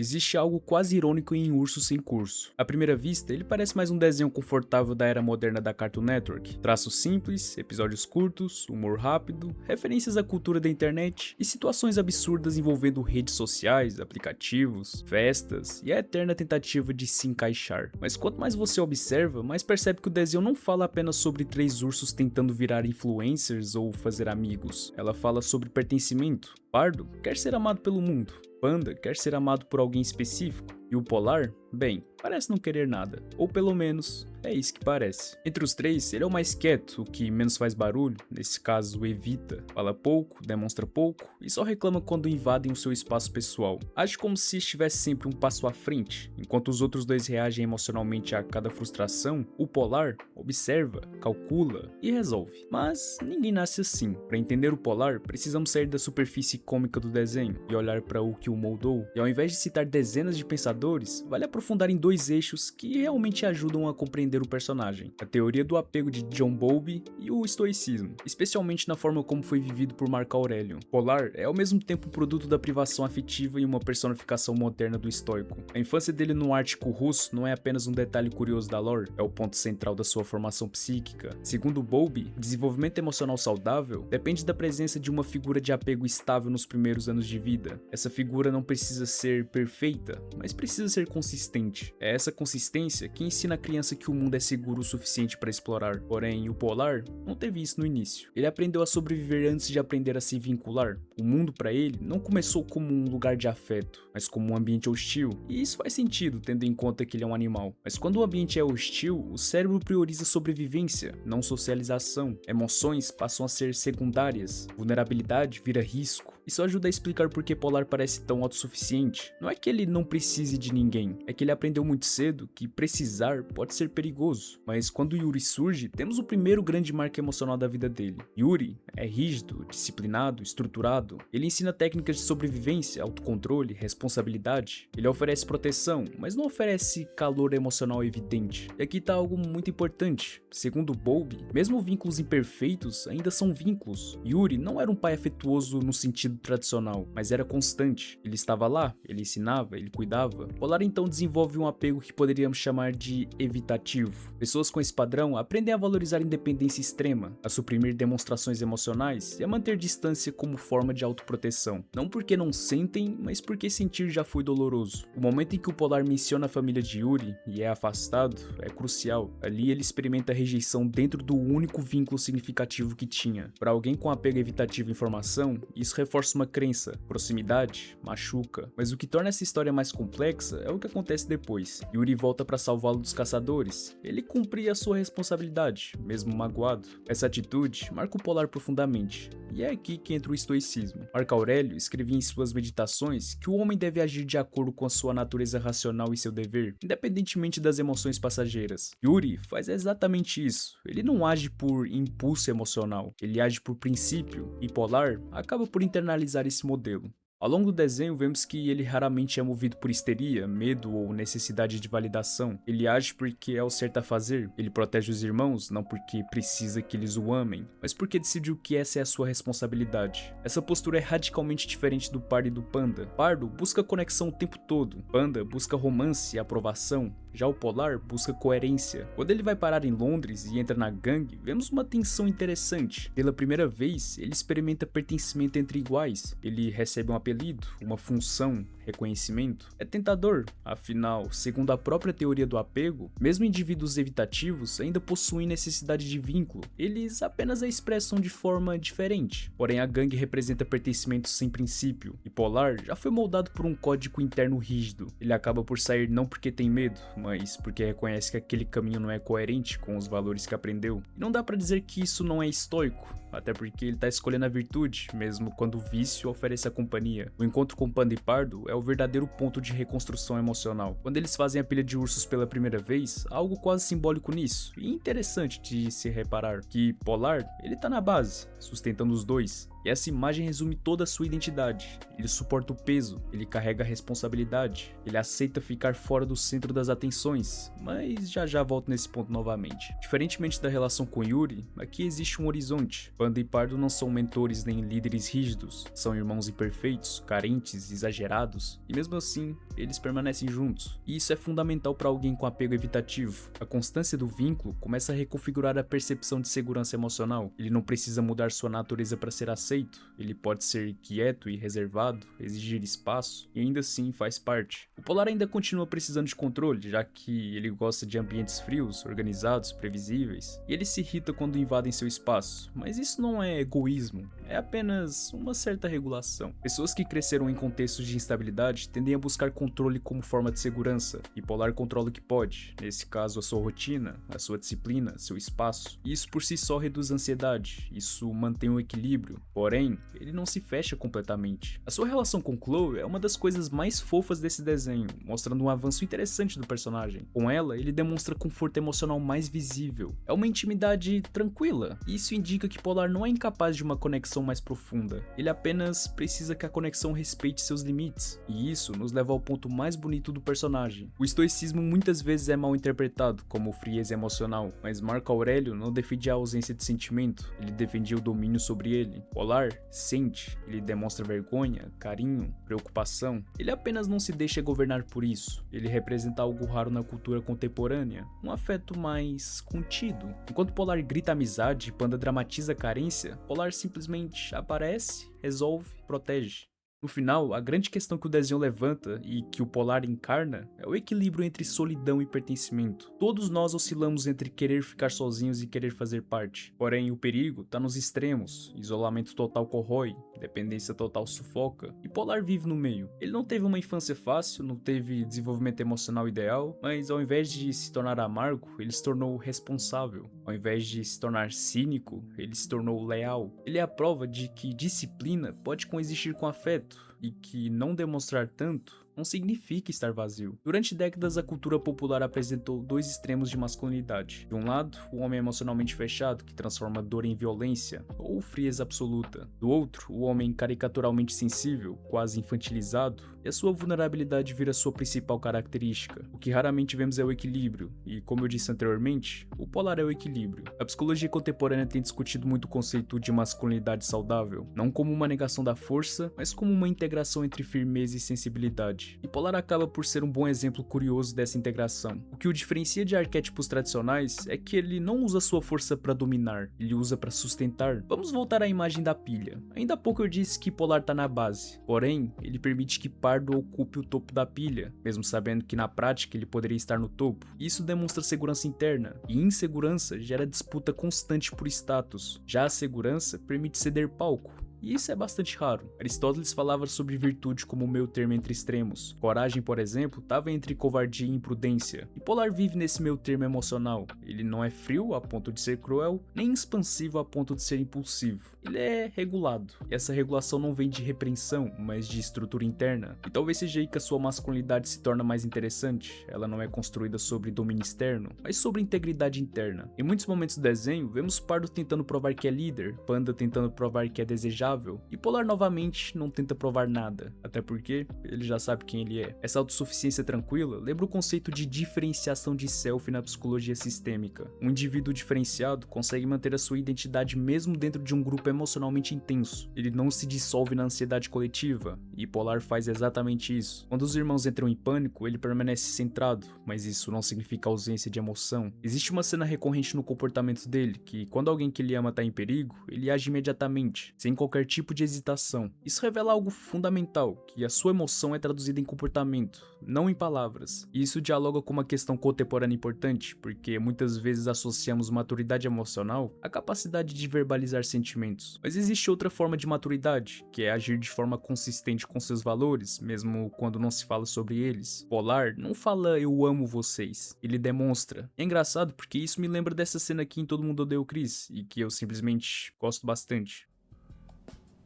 Existe algo quase irônico em Urso Sem Curso. À primeira vista, ele parece mais um desenho confortável da era moderna da Cartoon Network. Traços simples, episódios curtos, humor rápido, referências à cultura da internet e situações absurdas envolvendo redes sociais, aplicativos, festas e a eterna tentativa de se encaixar. Mas quanto mais você observa, mais percebe que o desenho não fala apenas sobre três ursos tentando virar influencers ou fazer amigos. Ela fala sobre pertencimento. Pardo quer ser amado pelo mundo. Panda quer ser amado por alguém específico. E o Polar, bem, parece não querer nada. Ou pelo menos, é isso que parece. Entre os três, ele é o mais quieto, o que menos faz barulho, nesse caso evita. Fala pouco, demonstra pouco e só reclama quando invadem o seu espaço pessoal. Age como se estivesse sempre um passo à frente. Enquanto os outros dois reagem emocionalmente a cada frustração, o Polar observa, calcula e resolve. Mas ninguém nasce assim. Para entender o Polar, precisamos sair da superfície cômica do desenho e olhar para o que o moldou. E ao invés de citar dezenas de pensadores, vale aprofundar em dois eixos que realmente ajudam a compreender o personagem: a teoria do apego de John Bowlby e o estoicismo, especialmente na forma como foi vivido por Marco Aurélio. Polar é ao mesmo tempo produto da privação afetiva e uma personificação moderna do estoico. A infância dele no Ártico russo não é apenas um detalhe curioso da lore, é o ponto central da sua formação psíquica. Segundo Bowlby, o desenvolvimento emocional saudável depende da presença de uma figura de apego estável nos primeiros anos de vida. Essa figura não precisa ser perfeita, mas precisa ser consistente. É essa consistência que ensina a criança que o mundo é seguro o suficiente para explorar. Porém, o Polar não teve isso no início. Ele aprendeu a sobreviver antes de aprender a se vincular. O mundo para ele não começou como um lugar de afeto, mas como um ambiente hostil. E isso faz sentido, tendo em conta que ele é um animal. Mas quando o ambiente é hostil, o cérebro prioriza sobrevivência, não socialização. Emoções passam a ser secundárias. Vulnerabilidade vira risco. Isso ajuda a explicar por que Polar parece tão autossuficiente. Não é que ele não precise de ninguém, é que ele aprendeu muito cedo que precisar pode ser perigoso. Mas quando Yuri surge, temos o primeiro grande marco emocional da vida dele. Yuri é rígido, disciplinado, estruturado. Ele ensina técnicas de sobrevivência, autocontrole, responsabilidade. Ele oferece proteção, mas não oferece calor emocional evidente. E aqui tá algo muito importante. Segundo Bowlby, mesmo vínculos imperfeitos ainda são vínculos. Yuri não era um pai afetuoso no sentido tradicional, mas era constante. Ele estava lá, ele ensinava, ele cuidava. Polar então desenvolve um apego que poderíamos chamar de evitativo. Pessoas com esse padrão aprendem a valorizar a independência extrema, a suprimir demonstrações emocionais e a manter distância como forma de autoproteção. Não porque não sentem, mas porque sentir já foi doloroso. O momento em que o Polar menciona a família de Yuri e é afastado é crucial. Ali ele experimenta a rejeição dentro do único vínculo significativo que tinha. Para alguém com apego evitativo à informação, isso reforça uma crença. Proximidade machuca. Mas o que torna essa história mais complexa é o que acontece depois. Yuri volta para salvá-lo dos caçadores. Ele cumpria a sua responsabilidade, mesmo magoado. Essa atitude marca o Polar profundamente. E é aqui que entra o estoicismo. Marco Aurélio escrevia em suas meditações que o homem deve agir de acordo com a sua natureza racional e seu dever, independentemente das emoções passageiras. Yuri faz exatamente isso. Ele não age por impulso emocional, ele age por princípio, e Polar acaba por internalizar esse modelo. Ao longo do desenho, vemos que ele raramente é movido por histeria, medo ou necessidade de validação. Ele age porque é o certo a fazer. Ele protege os irmãos, não porque precisa que eles o amem, mas porque decidiu que essa é a sua responsabilidade. Essa postura é radicalmente diferente do Pardo e do Panda. Pardo busca conexão o tempo todo. Panda busca romance e aprovação. Já o Polar busca coerência. Quando ele vai parar em Londres e entra na gangue, vemos uma tensão interessante. Pela primeira vez, ele experimenta pertencimento entre iguais. Ele recebe um apelido, uma função, reconhecimento. É tentador, afinal, segundo a própria teoria do apego, mesmo indivíduos evitativos ainda possuem necessidade de vínculo. Eles apenas a expressam de forma diferente. Porém, a gangue representa pertencimento sem princípio, e Polar já foi moldado por um código interno rígido. Ele acaba por sair não porque tem medo, mas porque reconhece que aquele caminho não é coerente com os valores que aprendeu. E não dá pra dizer que isso não é estoico, até porque ele tá escolhendo a virtude, mesmo quando o vício oferece a companhia. O encontro com Panda e Pardo é o verdadeiro ponto de reconstrução emocional. Quando eles fazem a pilha de ursos pela primeira vez, há algo quase simbólico nisso, e interessante de se reparar, que Polar, ele tá na base, sustentando os dois. E essa imagem resume toda a sua identidade. Ele suporta o peso, ele carrega a responsabilidade, ele aceita ficar fora do centro das atenções, mas já volto nesse ponto novamente. Diferentemente da relação com Yuri, aqui existe um horizonte. Panda e Pardo não são mentores nem líderes rígidos, são irmãos imperfeitos, carentes, exagerados, e mesmo assim, eles permanecem juntos. E isso é fundamental para alguém com apego evitativo. A constância do vínculo começa a reconfigurar a percepção de segurança emocional. Ele não precisa mudar sua natureza para ser aceito, ele pode ser quieto e reservado, exigir espaço, e ainda assim faz parte. O Polar ainda continua precisando de controle, já que ele gosta de ambientes frios, organizados, previsíveis, e ele se irrita quando invadem seu espaço, mas isso não é egoísmo, é apenas uma certa regulação. Pessoas que cresceram em contextos de instabilidade tendem a buscar controle como forma de segurança, e Polar controla o que pode, nesse caso a sua rotina, a sua disciplina, seu espaço, e isso por si só reduz a ansiedade, isso mantém o equilíbrio, porém, ele não se fecha completamente. A sua relação com Chloe é uma das coisas mais fofas desse desenho, mostrando um avanço interessante do personagem. Com ela, ele demonstra conforto emocional mais visível. É uma intimidade tranquila, e isso indica que Polar não é incapaz de uma conexão mais profunda. Ele apenas precisa que a conexão respeite seus limites, e isso nos leva ao ponto mais bonito do personagem. O estoicismo muitas vezes é mal interpretado como frieza emocional, mas Marco Aurélio não defendia a ausência de sentimento, ele defendia o domínio sobre ele. Polar sente, ele demonstra vergonha, carinho, preocupação. Ele apenas não se deixa governar por isso. Ele representa algo raro na cultura contemporânea, um afeto mais contido. Enquanto Polar grita amizade e Panda dramatiza a carência, Polar simplesmente aparece, resolve, protege. No final, a grande questão que o desenho levanta e que o Polar encarna é o equilíbrio entre solidão e pertencimento. Todos nós oscilamos entre querer ficar sozinhos e querer fazer parte. Porém, o perigo está nos extremos. Isolamento total corrói, dependência total sufoca, e Polar vive no meio. Ele não teve uma infância fácil, não teve desenvolvimento emocional ideal, mas ao invés de se tornar amargo, ele se tornou responsável. Ao invés de se tornar cínico, ele se tornou leal. Ele é a prova de que disciplina pode coexistir com afeto, e que não demonstrar tanto não significa estar vazio. Durante décadas, a cultura popular apresentou dois extremos de masculinidade. De um lado, o homem emocionalmente fechado, que transforma dor em violência, ou frieza absoluta. Do outro, o homem caricaturalmente sensível, quase infantilizado, e a sua vulnerabilidade vira sua principal característica. O que raramente vemos é o equilíbrio, e como eu disse anteriormente, o Polar é o equilíbrio. A psicologia contemporânea tem discutido muito o conceito de masculinidade saudável, não como uma negação da força, mas como uma integração entre firmeza e sensibilidade. E Polar acaba por ser um bom exemplo curioso dessa integração. O que o diferencia de arquétipos tradicionais é que ele não usa sua força para dominar, ele usa para sustentar. Vamos voltar à imagem da pilha. Ainda há pouco eu disse que Polar tá na base, porém, ele permite que Pardo ocupe o topo da pilha, mesmo sabendo que na prática ele poderia estar no topo. Isso demonstra segurança interna, e insegurança gera disputa constante por status. Já a segurança permite ceder palco. E isso é bastante raro. Aristóteles falava sobre virtude como meio termo entre extremos. Coragem, por exemplo, estava entre covardia e imprudência. E Polar vive nesse meio termo emocional. Ele não é frio a ponto de ser cruel, nem expansivo a ponto de ser impulsivo. Ele é regulado. E essa regulação não vem de repreensão, mas de estrutura interna. E talvez seja aí que a sua masculinidade se torna mais interessante. Ela não é construída sobre domínio externo, mas sobre integridade interna. Em muitos momentos do desenho, vemos Pardo tentando provar que é líder, Panda tentando provar que é desejável, e Polar novamente não tenta provar nada, até porque ele já sabe quem ele é. Essa autossuficiência tranquila lembra o conceito de diferenciação de self na psicologia sistêmica. Um indivíduo diferenciado consegue manter a sua identidade mesmo dentro de um grupo emocionalmente intenso. Ele não se dissolve na ansiedade coletiva, e Polar faz exatamente isso. Quando os irmãos entram em pânico, ele permanece centrado, mas isso não significa ausência de emoção. Existe uma cena recorrente no comportamento dele, que quando alguém que ele ama está em perigo, ele age imediatamente, sem qualquer tipo de hesitação. Isso revela algo fundamental, que a sua emoção é traduzida em comportamento, não em palavras. E isso dialoga com uma questão contemporânea importante, porque muitas vezes associamos maturidade emocional à capacidade de verbalizar sentimentos. Mas existe outra forma de maturidade, que é agir de forma consistente com seus valores, mesmo quando não se fala sobre eles. Polar não fala "eu amo vocês", ele demonstra. É engraçado porque isso me lembra dessa cena aqui em Todo Mundo Odeia o Chris, e que eu simplesmente gosto bastante.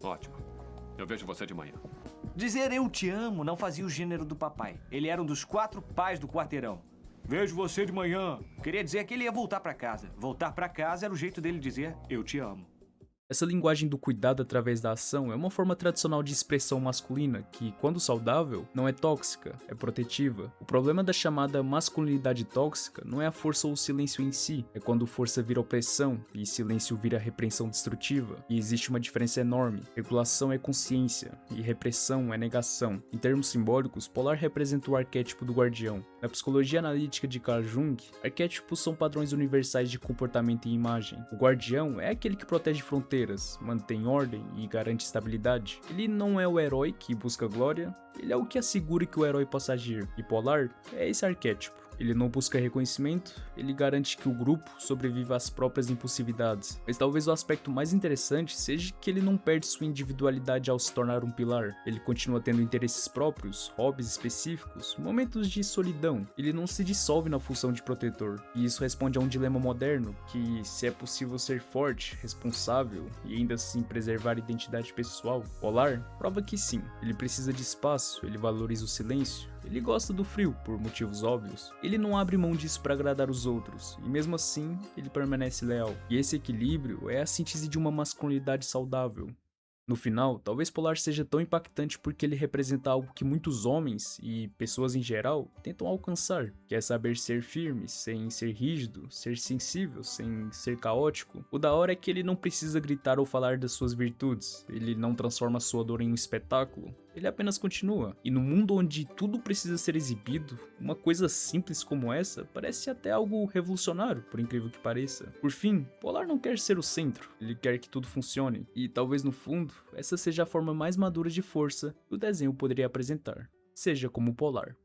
Ótimo. Eu vejo você de manhã. Dizer "eu te amo" não fazia o gênero do papai. Ele era um dos 4 pais do quarteirão. Vejo você de manhã. Queria dizer que ele ia voltar pra casa. Voltar pra casa era o jeito dele dizer "eu te amo". Essa linguagem do cuidado através da ação é uma forma tradicional de expressão masculina que, quando saudável, não é tóxica, é protetiva. O problema da chamada masculinidade tóxica não é a força ou o silêncio em si, é quando força vira opressão e silêncio vira repreensão destrutiva. E existe uma diferença enorme. Regulação é consciência e repressão é negação. Em termos simbólicos, Polar representa o arquétipo do guardião. Na psicologia analítica de Carl Jung, arquétipos são padrões universais de comportamento e imagem. O guardião é aquele que protege fronteiras, mantém ordem e garante estabilidade. Ele não é o herói que busca glória, ele é o que assegura que o herói possa agir. E Polar é esse arquétipo. Ele não busca reconhecimento, ele garante que o grupo sobreviva às próprias impulsividades. Mas talvez o aspecto mais interessante seja que ele não perde sua individualidade ao se tornar um pilar. Ele continua tendo interesses próprios, hobbies específicos, momentos de solidão. Ele não se dissolve na função de protetor. E isso responde a um dilema moderno, que se é possível ser forte, responsável e ainda assim preservar a identidade pessoal, Polar prova que sim. Ele precisa de espaço, ele valoriza o silêncio. Ele gosta do frio, por motivos óbvios. Ele não abre mão disso para agradar os outros, e mesmo assim, ele permanece leal. E esse equilíbrio é a síntese de uma masculinidade saudável. No final, talvez Polar seja tão impactante porque ele representa algo que muitos homens, e pessoas em geral, tentam alcançar, que é saber ser firme, sem ser rígido, ser sensível, sem ser caótico. O da hora é que ele não precisa gritar ou falar das suas virtudes, ele não transforma sua dor em um espetáculo, ele apenas continua. E no mundo onde tudo precisa ser exibido, uma coisa simples como essa parece até algo revolucionário, por incrível que pareça. Por fim, Polar não quer ser o centro, ele quer que tudo funcione, e talvez no fundo, essa seja a forma mais madura de força que o desenho poderia apresentar. Seja como Polar.